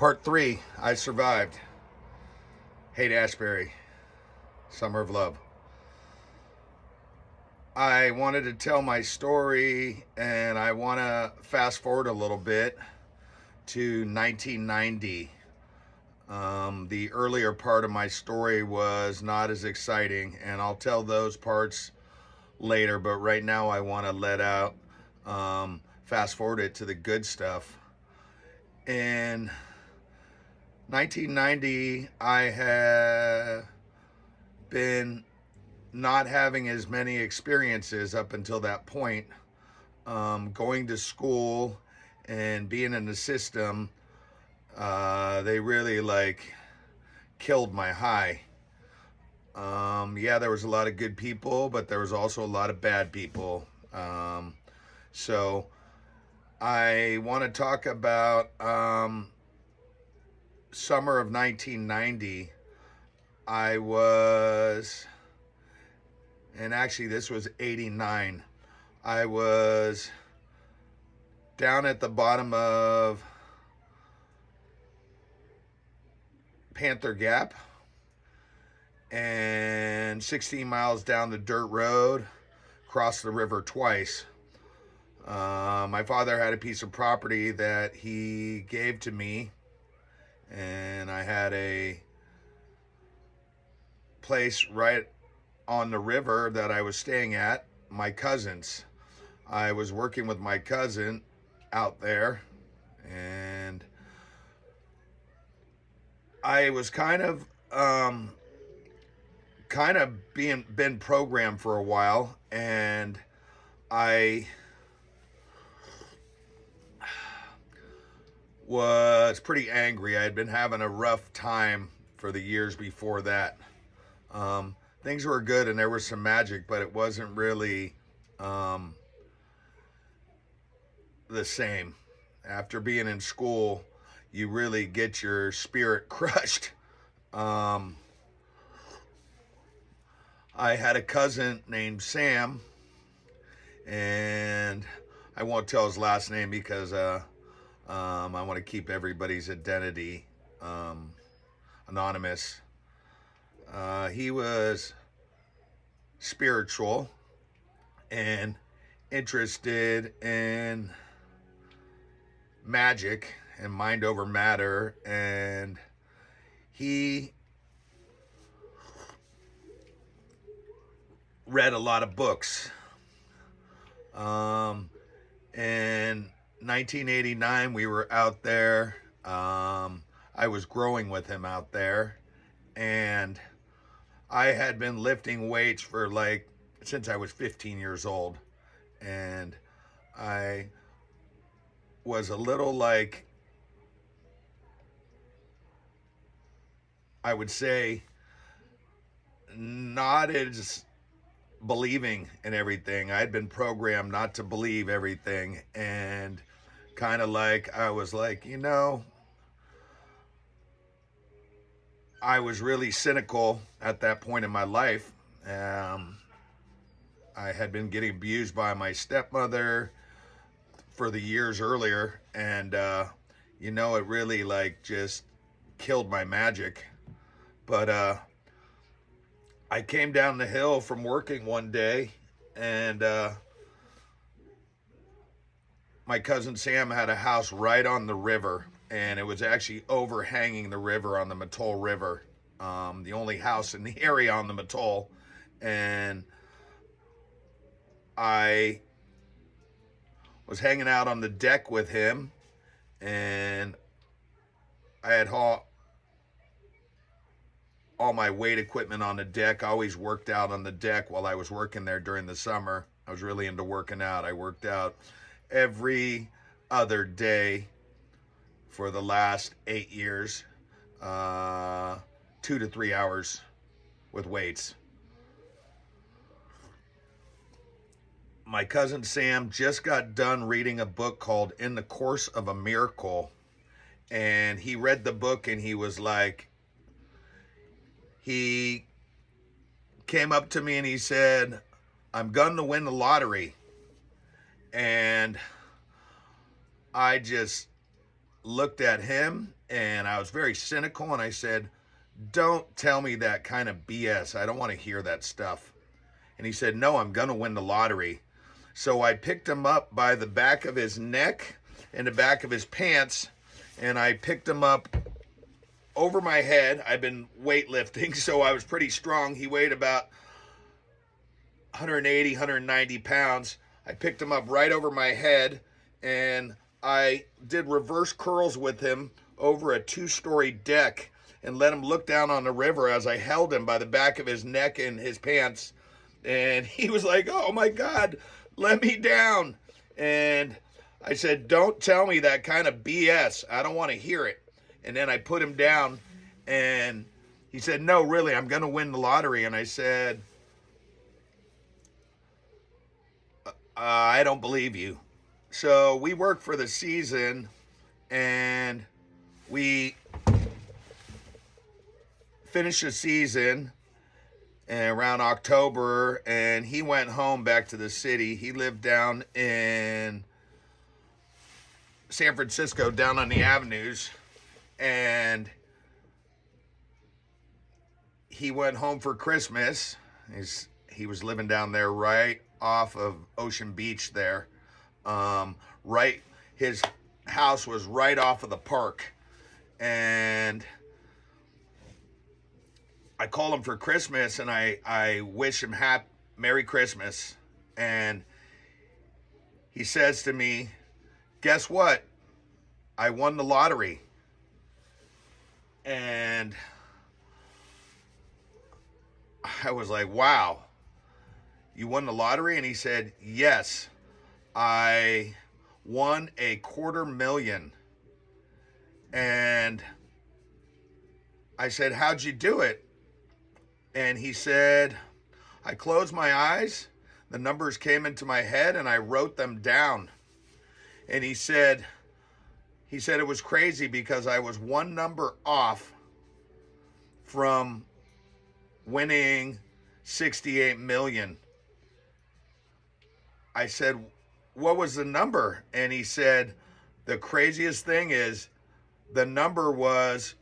Part 3, I survived. Haight-Ashbury, Summer of Love. I wanted to tell my story, and I want to fast forward a little bit to 1990. The earlier part of my story was not as exciting, and I'll tell those parts later, but right now I want to fast forward it to the good stuff. In 1990, I had been not having as many experiences up until that point. Going to school and being in the system, they really killed my high. Yeah, there was a lot of good people, but there was also a lot of bad people. So I want to talk about summer of 1990. And actually this was 89. I was down at the bottom of Panther Gap and 16 miles down the dirt road, crossed the river twice. My father had a piece of property that he gave to me, and I had a place right on the river that I was staying at, my cousin's. I was working with my cousin out there, and I was kind of been programmed for a while, and I was pretty angry. I had been having a rough time for the years before that. Things were good and there was some magic, but it wasn't really the same. After being in school, you really get your spirit crushed. I had a cousin named Sam, and I won't tell his last name because I want to keep everybody's identity anonymous. He was spiritual and interested in magic and mind over matter, and he read a lot of books. In 1989, we were out there. I was growing with him out there, and I had been lifting weights for since I was 15 years old, and I was a little I would say, not as believing in everything. I'd been programmed not to believe everything, and I was I was really cynical at that point in my life. I had been getting abused by my stepmother for the years earlier, and it really just killed my magic. But I came down the hill from working one day, and my cousin Sam had a house right on the river, and it was actually overhanging the river on the Mattole River, the only house in the area on the Mattole. And I was hanging out on the deck with him, and I had all my weight equipment on the deck. I always worked out on the deck while I was working there during the summer. I was really into working out. I worked out every other day for the last 8 years, 2 to 3 hours with weights. My cousin Sam just got done reading a book called In the Course of a Miracle, and he read the book, and he came up to me and he said, "I'm going to win the lottery." And I just looked at him and I was very cynical and I said, "Don't tell me that kind of BS. I don't want to hear that stuff." And he said, "No, I'm going to win the lottery." So I picked him up by the back of his neck and the back of his pants, and I picked him up over my head. I've been weightlifting, so I was pretty strong. He weighed about 180, 190 pounds. I picked him up right over my head, and I did reverse curls with him over a 2-story deck and let him look down on the river as I held him by the back of his neck and his pants. And he was like, "Oh my God, let me down." And I said, "Don't tell me that kind of BS. I don't want to hear it." And then I put him down and he said, "No, really, I'm going to win the lottery." And I said, "I don't believe you." So we worked for the season and we finished the season around October, and he went home back to the city. He lived down in San Francisco, down on the avenues, and he went home for Christmas. He was living down there right off of Ocean Beach there. Right, his house was right off of the park, and I call him for Christmas and I wish him Merry Christmas. And he says to me, "Guess what? I won the lottery." And I was like, "Wow, you won the lottery?" And he said, "Yes, I won $250,000. And I said, "How'd you do it?" And he said, "I closed my eyes, the numbers came into my head, and I wrote them down." And he said it was crazy because I was one number off from winning 68 million. I said, "What was the number?" And he said, "The craziest thing is the number was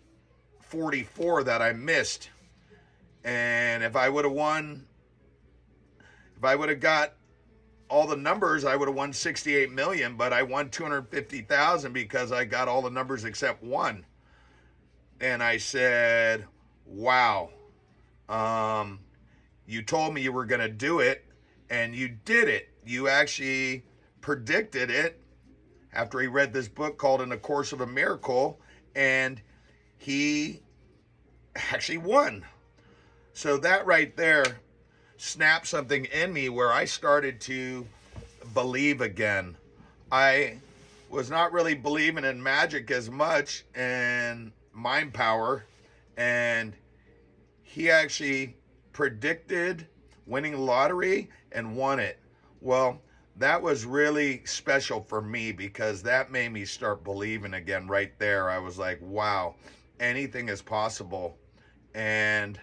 44 that I missed. And if I would have got all the numbers, I would have won 68 million, but I won 250,000 because I got all the numbers except one." And I said, "Wow, you told me you were going to do it, and you did it. You actually predicted it," after he read this book called In the Course of a Miracle, and he actually won. So that right there snapped something in me where I started to believe again. I was not really believing in magic as much and mind power, and he actually predicted winning the lottery and won it. Well, that was really special for me because that made me start believing again right there. I was like, wow, anything is possible. And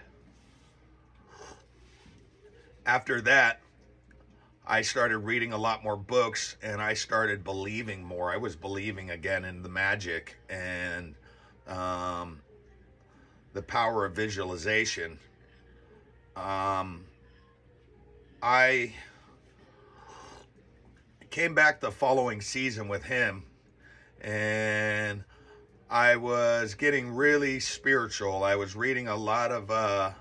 after that, I started reading a lot more books and I started believing more. I was believing again in the magic and the power of visualization. I came back the following season with him, and I was getting really spiritual. I was reading a lot of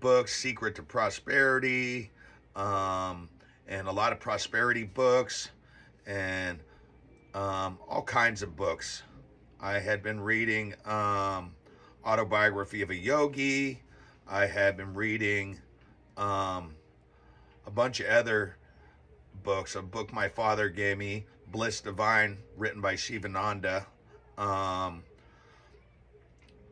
books, Secret to Prosperity, and a lot of prosperity books, and all kinds of books. I had been reading Autobiography of a Yogi. I had been reading a bunch of other books. A book my father gave me, Bliss Divine, written by Shivananda.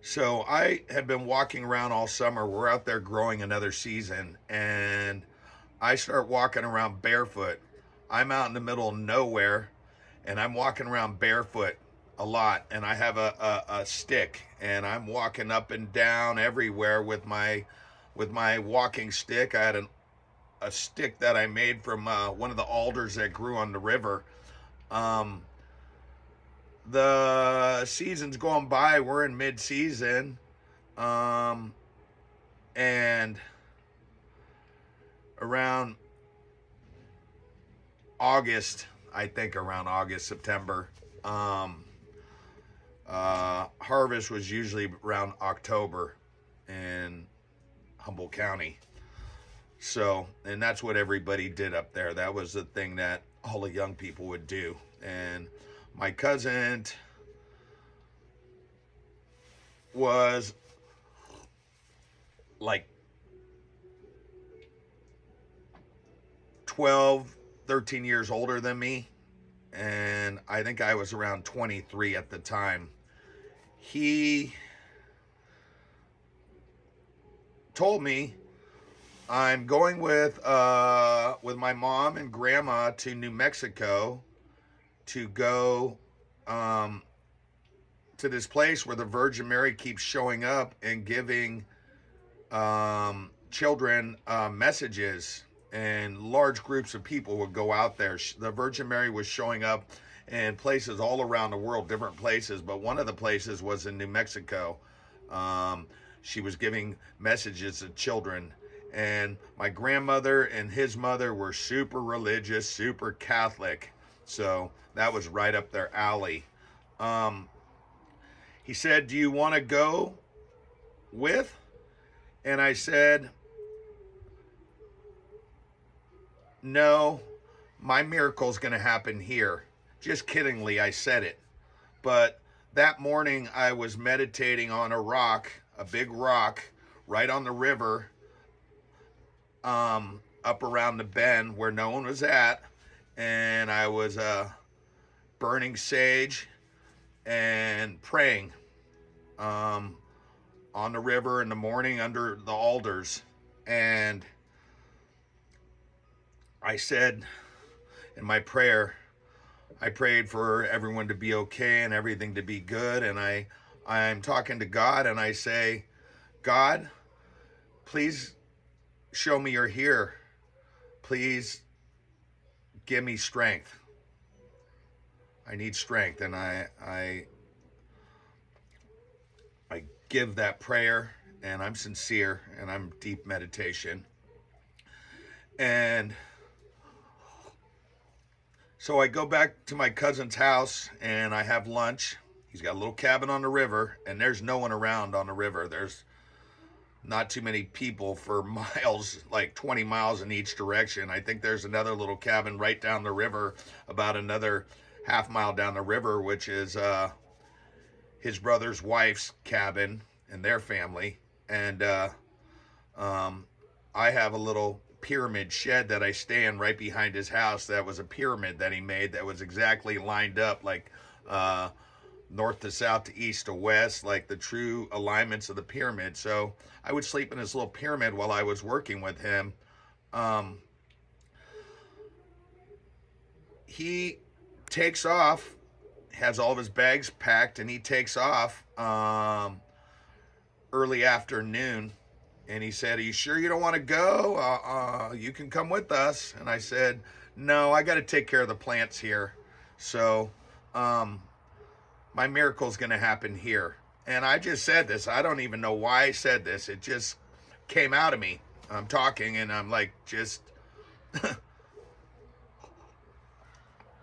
So I had been walking around all summer. We're out there growing another season, and I start walking around barefoot. I'm out in the middle of nowhere, and I'm walking around barefoot a lot, and I have a stick, and I'm walking up and down everywhere with my walking stick. I had a stick that I made from one of the alders that grew on the river. The season's going by. We're in mid-season, and around August, I think around August, September, harvest was usually around October in Humboldt County. So, and that's what everybody did up there. That was the thing that all the young people would do. And my cousin was like 12, 13 years older than me. And I think I was around 23 at the time. He told me, I'm going with my mom and grandma to New Mexico to go to this place where the Virgin Mary keeps showing up and giving children messages, and large groups of people would go out there. The Virgin Mary was showing up in places all around the world, different places, but one of the places was in New Mexico. She was giving messages to children. And my grandmother and his mother were super religious, super Catholic. So that was right up their alley. He said, do you want to go with? And I said, no, my miracle's going to happen here. Just kiddingly, I said it. But that morning I was meditating on a rock, a big rock, right on the river, up around the bend where no one was at, and I was burning sage and praying on the river in the morning under the alders. And I said in my prayer, I prayed for everyone to be okay and everything to be good, and I'm talking to God, and I say, God, please show me you're here. Please give me strength. I need strength. And I give that prayer, and I'm sincere, and I'm deep meditation. And so I go back to my cousin's house, and I have lunch. He's got a little cabin on the river, and there's no one around on the river. There's not too many people for miles, like 20 miles in each direction. I think there's another little cabin right down the river, about another half mile down the river, which is his brother's wife's cabin and their family. And I have a little pyramid shed that I stay in right behind his house. That was a pyramid that he made that was exactly lined up, like north to south to east to west, like the true alignments of the pyramid. So I would sleep in this little pyramid while I was working with him. He takes off, has all of his bags packed, and he takes off early afternoon. And he said, are you sure you don't want to go? You can come with us. And I said, no, I got to take care of the plants here. So my miracle's going to happen here. And I just said this. I don't even know why I said this. It just came out of me. I'm talking, and I'm like, just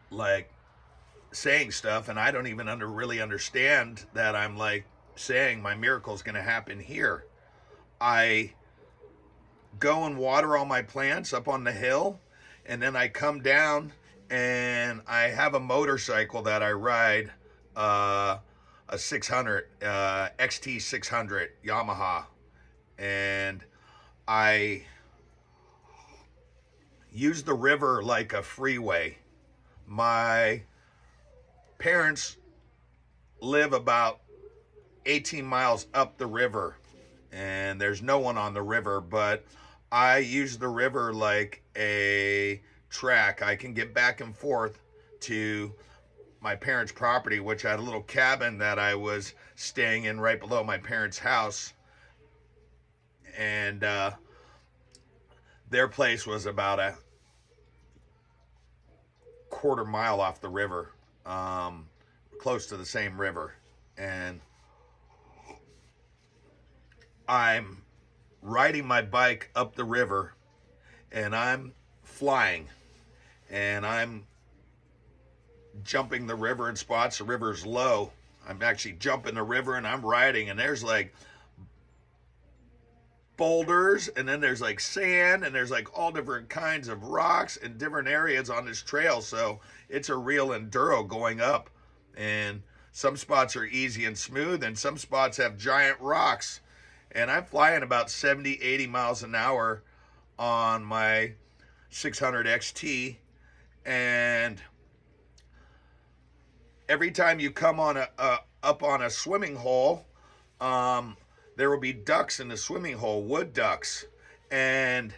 like saying stuff, and I don't even really understand that I'm like saying my miracle's going to happen here. I go and water all my plants up on the hill, and then I come down, and I have a motorcycle that I ride, a 600 XT 600 Yamaha, and I use the river like a freeway. My parents live about 18 miles up the river, and there's no one on the river, but I use the river like a track. I can get back and forth to my parents' property, which I had a little cabin that I was staying in right below my parents' house. And their place was about a quarter mile off the river, close to the same river. and I'm riding my bike up the river, and I'm flying, and I'm jumping the river in spots. The river's low. I'm actually jumping the river, and I'm riding, and there's like boulders, and then there's like sand, and there's like all different kinds of rocks in different areas on this trail. So it's a real enduro going up, and some spots are easy and smooth, and some spots have giant rocks. And I'm flying about 70, 80 miles an hour on my 600 XT. And every time you come on up on a swimming hole, there will be ducks in the swimming hole, wood ducks. And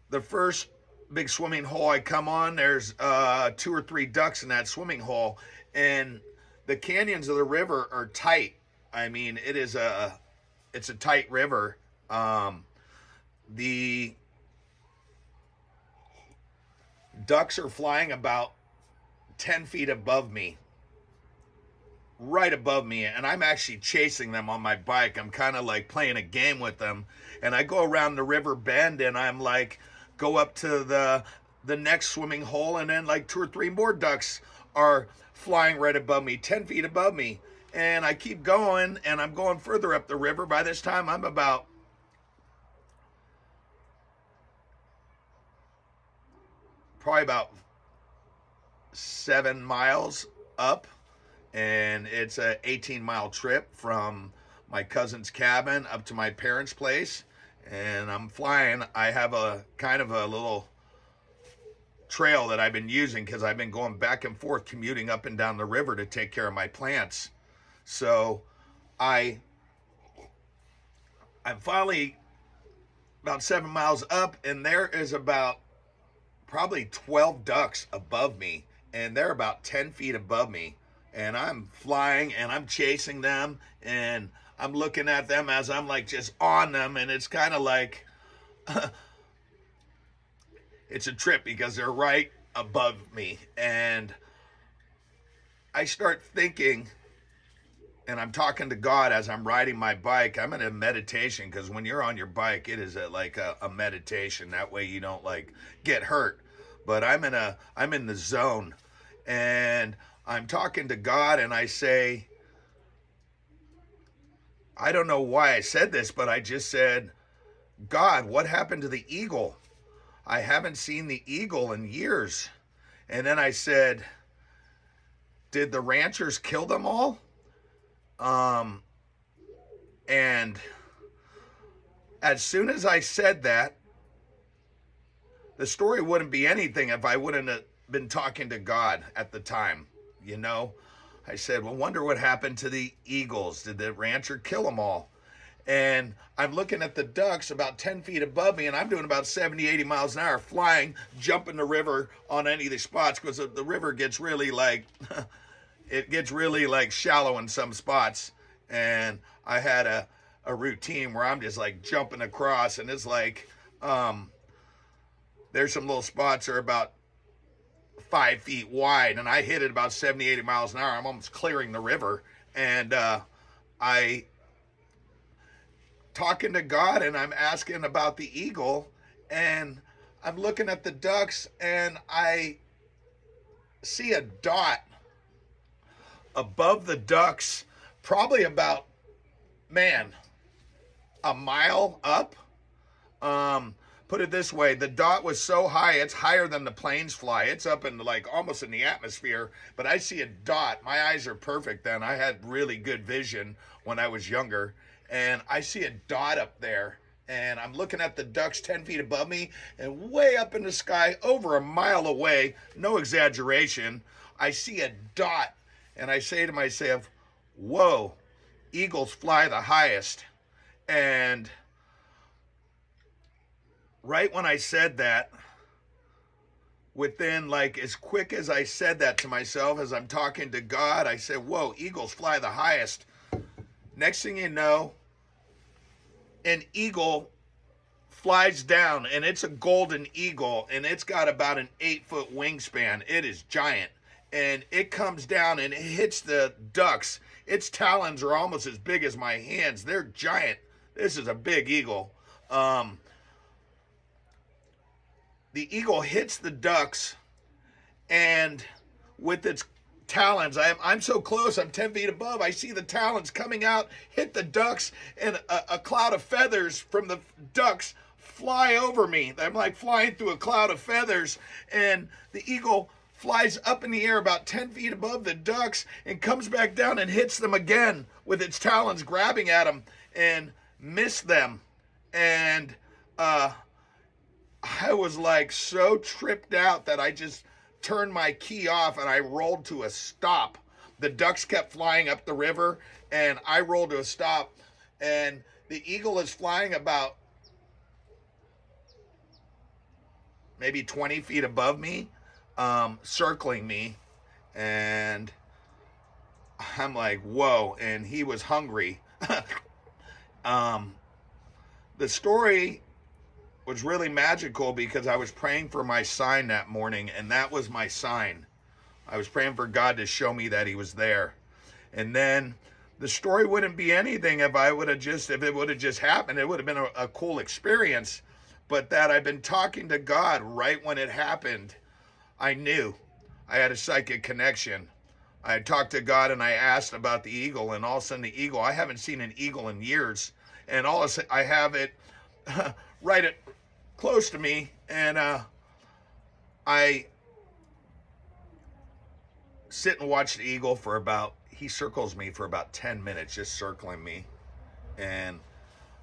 the first big swimming hole I come on, there's 2 or 3 ducks in that swimming hole. And the canyons of the river are tight. I mean, it's a tight river. The ducks are flying about 10 feet above me, right above me, and I'm actually chasing them on my bike. I'm kind of like playing a game with them, and I go around the river bend, and I'm like go up to the next swimming hole, and then like 2 or 3 more ducks are flying right above me, 10 feet above me. And I keep going, and I'm going further up the river. By this time I'm about probably about 7 miles up, and it's a 18-mile trip from my cousin's cabin up to my parents' place. And I'm flying. I have a kind of a little trail that I've been using because I've been going back and forth commuting up and down the river to take care of my plants. So I'm finally about 7 miles up, and there is about probably 12 ducks above me, and they're about 10 feet above me. And I'm flying, and I'm chasing them, and I'm looking at them as I'm like just on them, and it's kind of like it's a trip because they're right above me. And I start thinking, and I'm talking to God as I'm riding my bike. I'm in a meditation, because when you're on your bike, it is like a meditation. That way you don't like get hurt. But I'm in the zone, and I'm talking to God, and I say, I don't know why I said this, but I just said, God, what happened to the eagle? I haven't seen the eagle in years. And then I said, did the ranchers kill them all? And as soon as I said that, the story wouldn't be anything if I wouldn't have been talking to God at the time. You know, I said, well, wonder what happened to the eagles. Did the rancher kill them all? And I'm looking at the ducks about 10 feet above me, and I'm doing about 70, 80 miles an hour flying, jumping the river on any of the spots, because the river gets really like, it gets really like shallow in some spots. And I had a routine where I'm just like jumping across, and it's like, there's some little spots that are about 5 feet wide, and I hit it about 70, 80 miles an hour. I'm almost clearing the river. And I talking to God, and I'm asking about the eagle, and I'm looking at the ducks, and I see a dot above the ducks, probably about, man, a mile up. Put it this way, the dot was so high, it's higher than the planes fly. It's up in like almost in the atmosphere, but I see a dot. My eyes are perfect then. I had really good vision when I was younger, and I see a dot up there, and I'm looking at the ducks 10 feet above me, and way up in the sky, over a mile away, no exaggeration, I see a dot, and I say to myself, whoa, eagles fly the highest. And right when I said that, within like as quick as I said that to myself as I'm talking to God, I said, whoa, eagles fly the highest. Next thing you know, an eagle flies down, and it's a golden eagle, and it's got about an 8-foot wingspan. It is giant. and it comes down and it hits the ducks. Its talons are almost as big as my hands. They're giant. This is a big eagle. The eagle hits the ducks, and with its talons, I'm so close, I'm 10 feet above, I see the talons coming out, hit the ducks, and a cloud of feathers from the ducks fly over me. I'm like flying through a cloud of feathers, and the eagle flies up in the air about 10 feet above the ducks and comes back down and hits them again with its talons, grabbing at them, and missed them. And I was like so tripped out that I just turned my key off and I rolled to a stop. The ducks kept flying up the river and I rolled to a stop. And the eagle is flying about maybe 20 feet above me, circling me. And I'm like, whoa. And he was hungry. The story was really magical because I was praying for my sign that morning, and that was my sign. I was praying for God to show me that he was there. And then the story wouldn't be anything if it would have just happened. It would have been a cool experience. But that I've been talking to God right when it happened, I knew. I had a psychic connection. I had talked to God and I asked about the eagle, and all of a sudden the eagle, I haven't seen an eagle in years. And all of a sudden I have it right at close to me, and I sit and watch the eagle for he circles me for about 10 minutes, just circling me. And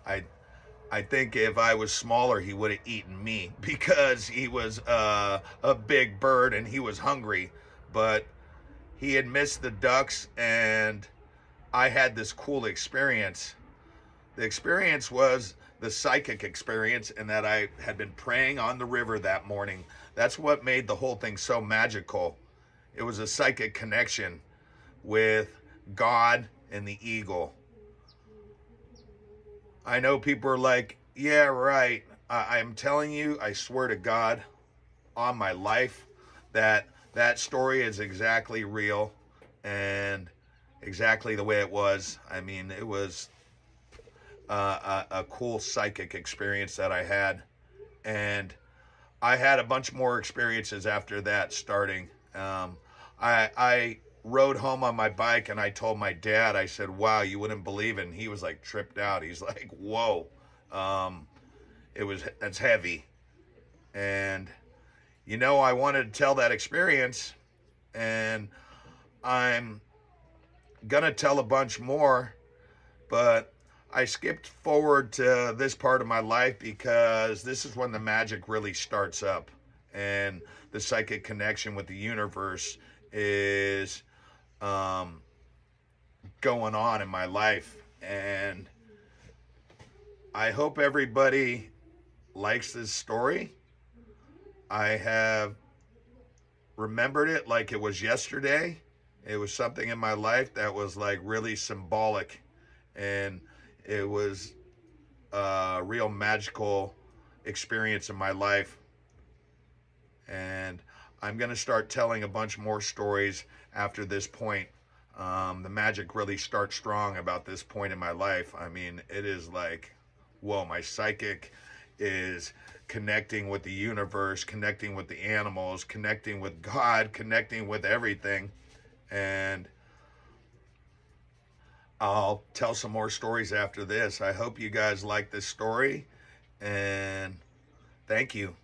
I think if I was smaller, he would have eaten me because he was a big bird and he was hungry. But he had missed the ducks, and I had this cool experience. The experience was the psychic experience, and that I had been praying on the river that morning. That's what made the whole thing so magical. It was a psychic connection with God and the eagle. I know people are like, yeah, right. I'm telling you, I swear to God on my life that story is exactly real and exactly the way it was. I mean, it was a cool psychic experience that I had. And I had a bunch more experiences after that starting. I rode home on my bike and I told my dad, I said, wow, you wouldn't believe it. And he was like tripped out. He's like, whoa. That's heavy. And, I wanted to tell that experience, and I'm going to tell a bunch more, but I skipped forward to this part of my life because this is when the magic really starts up, and the psychic connection with the universe is going on in my life. And I hope everybody likes this story. I have remembered it like it was yesterday. It was something in my life that was like really symbolic, and it was a real magical experience in my life. And I'm going to start telling a bunch more stories after this point. The magic really starts strong about this point in my life. I mean, it is like, whoa, my psychic is connecting with the universe, connecting with the animals, connecting with God, connecting with everything. And I'll tell some more stories after this. I hope you guys like this story, and thank you.